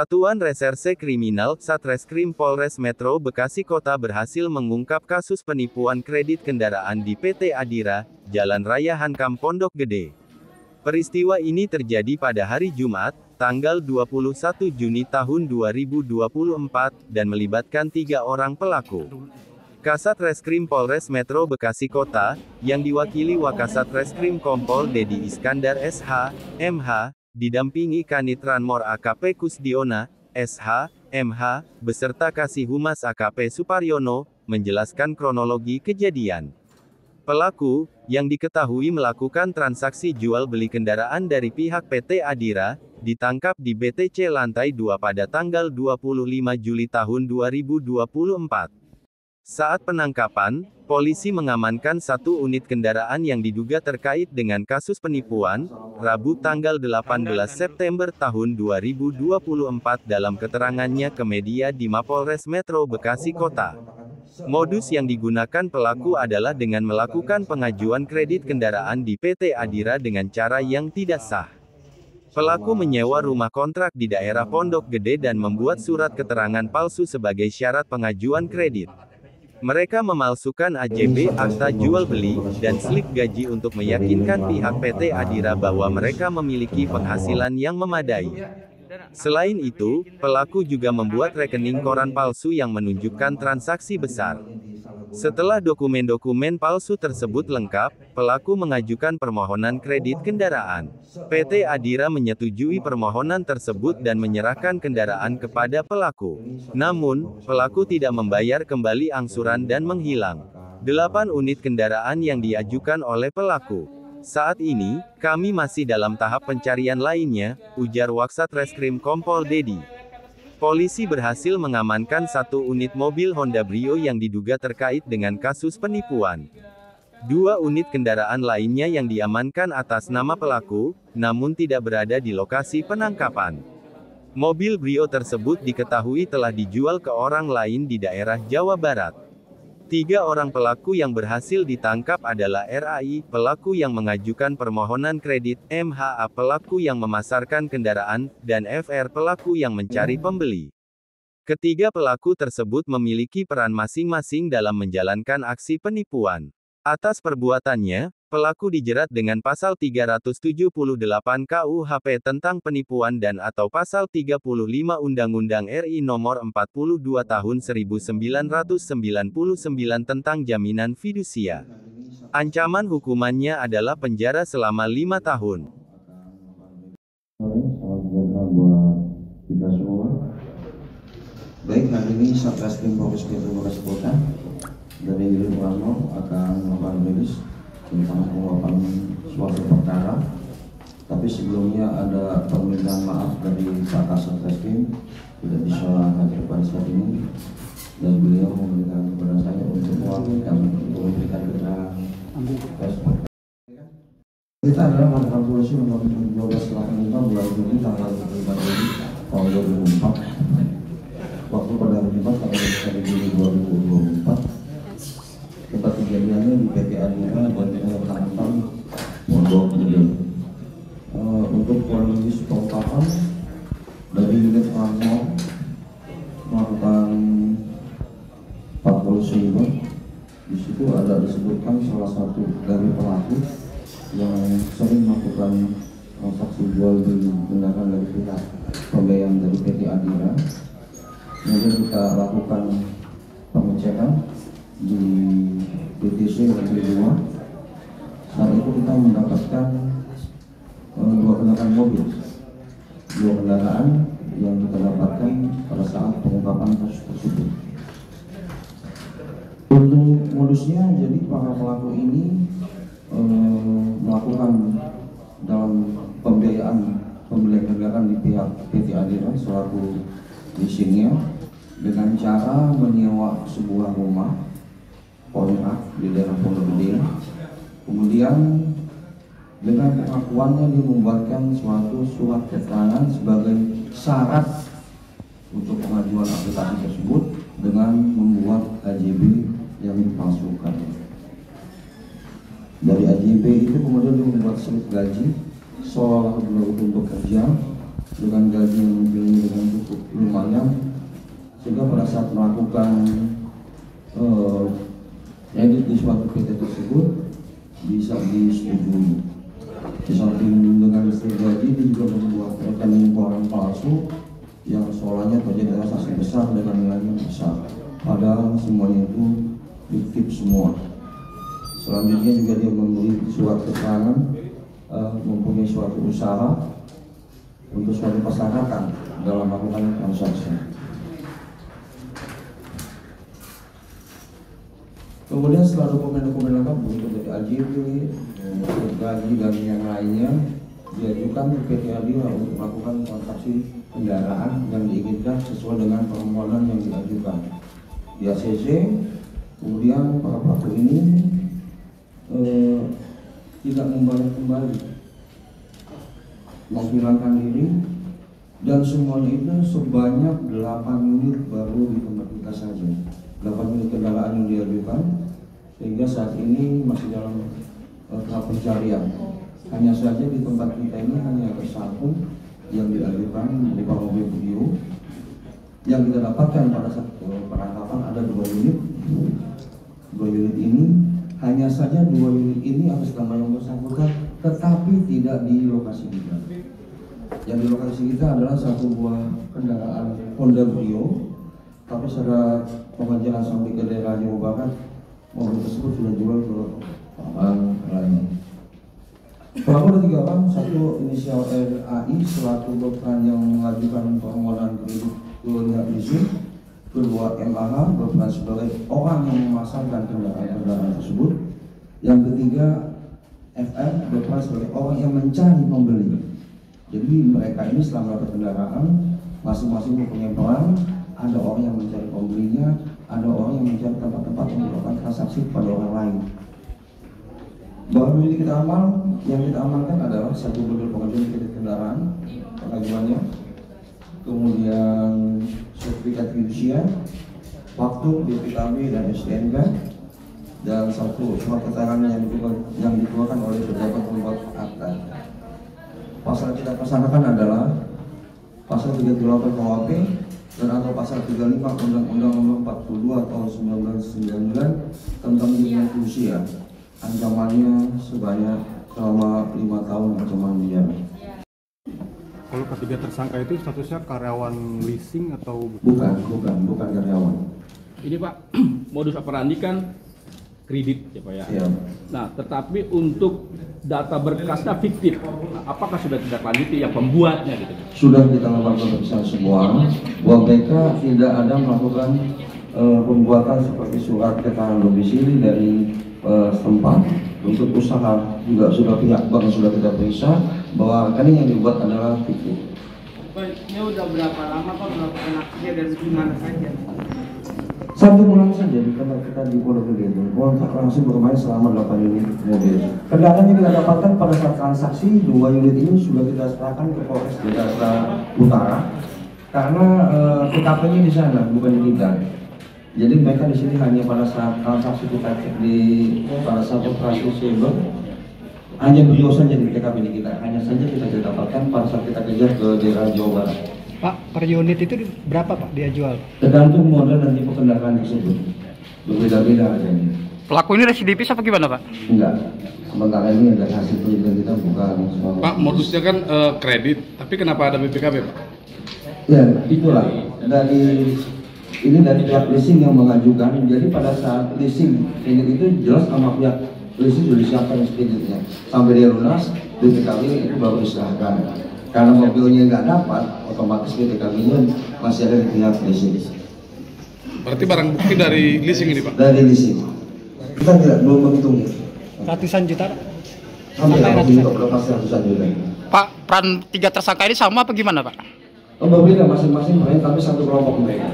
Satuan Reserse Kriminal Satreskrim Polres Metro Bekasi Kota berhasil mengungkap kasus penipuan kredit kendaraan di PT Adira, Jalan Raya Hankam Pondok Gede. Peristiwa ini terjadi pada hari Jumat, tanggal 21 Juni tahun 2024, dan melibatkan 3 orang pelaku. Kasat Reskrim Polres Metro Bekasi Kota, yang diwakili Wakasat Reskrim Kompol Dedi Iskandar SH, MH, didampingi Kanit Ranmor AKP Kusdiona, SH, MH, beserta Kasih Humas AKP Suparyono, menjelaskan kronologi kejadian. Pelaku, yang diketahui melakukan transaksi jual beli kendaraan dari pihak PT Adira, ditangkap di BTC Lantai 2 pada tanggal 25 Juli tahun 2024. Saat penangkapan, polisi mengamankan 1 unit kendaraan yang diduga terkait dengan kasus penipuan, Rabu tanggal 18 September tahun 2024 dalam keterangannya ke media di Mapolres Metro Bekasi Kota. Modus yang digunakan pelaku adalah dengan melakukan pengajuan kredit kendaraan di PT Adira dengan cara yang tidak sah. Pelaku menyewa rumah kontrak di daerah Pondok Gede dan membuat surat keterangan palsu sebagai syarat pengajuan kredit. Mereka memalsukan AJB, akta jual beli, dan slip gaji untuk meyakinkan pihak PT Adira bahwa mereka memiliki penghasilan yang memadai. Selain itu, pelaku juga membuat rekening koran palsu yang menunjukkan transaksi besar. Setelah dokumen-dokumen palsu tersebut lengkap, pelaku mengajukan permohonan kredit kendaraan. PT Adira menyetujui permohonan tersebut dan menyerahkan kendaraan kepada pelaku. Namun, pelaku tidak membayar kembali angsuran dan menghilang 8 unit kendaraan yang diajukan oleh pelaku. Saat ini, kami masih dalam tahap pencarian lainnya, ujar Waksat Reskrim Kompol Dedi. Polisi berhasil mengamankan 1 unit mobil Honda Brio yang diduga terkait dengan kasus penipuan. 2 unit kendaraan lainnya yang diamankan atas nama pelaku, namun tidak berada di lokasi penangkapan. Mobil Brio tersebut diketahui telah dijual ke orang lain di daerah Jawa Barat. 3 orang pelaku yang berhasil ditangkap adalah RAI, pelaku yang mengajukan permohonan kredit, MHA, pelaku yang memasarkan kendaraan, dan FR, pelaku yang mencari pembeli. Ketiga pelaku tersebut memiliki peran masing-masing dalam menjalankan aksi penipuan. Atas perbuatannya, pelaku dijerat dengan pasal 378 KUHP tentang penipuan dan atau pasal 35 Undang-Undang RI Nomor 42 Tahun 1999 tentang jaminan fidusia. Ancaman hukumannya adalah penjara selama 5 tahun. Kita semua. Baik, hari ini Satreskrim Polres Metro Bekasi Kota dari Yuli Prasno akan melakukan rilis tentang pengungkapan suatu perkara. Tapi sebelumnya ada permintaan maaf dari Pak Kasat Reskrim tidak bisa hadir pada saat ini, dan beliau memberikan kepada saya untuk memberikan keterangan. Kita adalah laporan polisi nomor 1285 bulan Juni tanggal 25 Juni tahun 2004. Waktu pada hari Jumat tanggal 1 Juli 2024. Tempat kejadiannya di PT Adira dan Hankam Pondok Gede. Untuk kronologis pengungkapan, dari unit Ranmor melakukan patroli. Di situ ada disebutkan salah satu dari pelaku yang sering melakukan transaksi jual beli kendaraan dari pihak pembelian dari PT Adira. Kemudian kita lakukan pengecekan di BTC Lantai 2. Saat itu kita mendapatkan 2 kendaraan mobil, 2 kendaraan yang kita dapatkan pada saat pengungkapan kasus tersebut. Untuk modusnya, jadi para pelaku ini melakukan dalam pembiayaan pembelian kendaraan di pihak PT Adira selaku leasingnya dengan cara menyewa sebuah rumah kontrak di daerah Pondok Gede. Kemudian dengan pengakuannya dia membuatkan suatu surat keterangan sebagai syarat untuk pengajuan aplikasi tersebut dengan membuat AJB yang dipalsukan. Dari AJB itu kemudian dia membuat slip gaji seolah-olah untuk kerja, dengan gaji yang mungkin dengan cukup lumayan, sehingga pada saat melakukan edit di suatu PT tersebut bisa disetujui. Di samping dengan gaji, dia juga membuat rekening keuangan palsu yang seolahnya terjadi transaksi besar dengan nilai yang besar, padahal semuanya itu fiktif semua. Selanjutnya juga dia memberi surat keterangan mempunyai suatu usaha untuk suatu persyaratan dalam melakukan transaksi. Kemudian setelah dokumen-dokumen lengkap berupa dari AJB, gaji dan yang lainnya diajukan ke PT Adira untuk melakukan transaksi kendaraan yang diinginkan sesuai dengan permohonan yang diajukan di ACC. Kemudian para pelaku ini tidak membayar kembali, menghilangkan diri, dan semuanya itu sebanyak 8 unit baru di tempat kita saja. 8 unit kendaraan yang diajukan, sehingga saat ini masih dalam tahap pencarian. Hanya saja di tempat kita ini hanya ada 1 yang diajukan di mobil Brio. Yang kita dapatkan pada saat penangkapan ada 2 unit. 2 unit ini, hanya saja 2 unit ini atas nama yang bersangkutan, tetapi tidak di lokasi kita. Yang di lokasi kita adalah 1 buah kendaraan Honda Brio, tapi setelah pengajaran sampai ke daerah Jawa Barat, mobil tersebut sudah jual ke orang lain. Pelaku ada 3 orang, 1 inisial RAI selaku berperan yang mengajukan permohonan kredit ke leasing, 2 MAH berperan sebagai orang yang memasarkan kendaraan tersebut, yang ketiga FR berperan sebagai orang yang mencari pembeli. Jadi mereka ini setelah mendapatkan kendaraan, masing-masing mempunyai peran. Ada orang yang mencari pembelinya, ada orang yang mencari tempat-tempat yang melakukan transaksi kepada orang lain. Barang bukti yang kita amankan adalah 1 bundel pengajuan kredit kendaraan, pengajuannya, kemudian sertifikat fidusia, waktu BPKB dan STNK, dan 1 surat keterangan yang dikeluarkan oleh pejabat pembuat akta. Pasal yang kita persangkakan adalah pasal 38 KUHP dan atau pasal 35 Undang-Undang Nomor 42 tahun 1999 tentang pidana usia. Ancamannya sebanyak selama 5 tahun ancaman penjara. Kalau ketiga tersangka itu statusnya karyawan leasing atau bukan karyawan. Ini Pak, modus operandi kan kredit ya Pak ya. Iya. Nah, tetapi untuk data berkasnya fiktif. Nah, apakah sudah tidak lanjuti yang pembuatnya gitu? Sudah kita lakukan pemeriksaan semua, bahwa mereka tidak ada melakukan pembuatan seperti surat keterangan domisili dari setempat. Untuk usaha juga sudah pihak bank sudah kita periksa bahwa rekening yang dibuat adalah fiktif. Ini udah berapa lama Pak melakukan aksinya dan di mana saja? 1 bulan saja di tempat kita di Pondok Gede itu, kontrak langsung bermain selama 8 unit mobil. Kendaraan yang kita dapatkan pada saat transaksi 2 unit ini sudah kita serahkan ke Polres Jakarta Utara karena TKP-nya di sana bukan di kita. Jadi mereka di sini hanya pada saat transaksi kita cek pada saat operasi cyber hanya beliau saja di TKP di kita. Hanya saja kita dapatkan pada saat kita kejar ke daerah Jawa Barat. Pak, per unit itu berapa Pak dia jual? Tergantung model dan tipe kendaraan tersebut. Berbeda-beda harganya. Pelaku ini residivis apa gimana Pak? Enggak. Sementara ini dari hasil penyelidikan kita bukan. Pak, modusnya kan kredit, tapi kenapa ada BPKB Pak? Ya, itulah. Ini dari pihak leasing yang mengajukan. Jadi pada saat leasing kredit itu jelas sama pihak leasing sudah disiapkan kreditnya. Sampai dia lunas, BPKB itu baru diserahkan. Karena mobilnya nggak dapat, otomatis BPKB-nya masih ada di pihak leasing. Berarti barang bukti dari leasing ini Pak? Dari leasing. Kita belum menghitung. Ratusan juta? Sampai berapa ratusan juta. Pak, peran 3 tersangka ini sama apa gimana Pak? Berbeda masing-masing, tapi 1 kelompok mereka.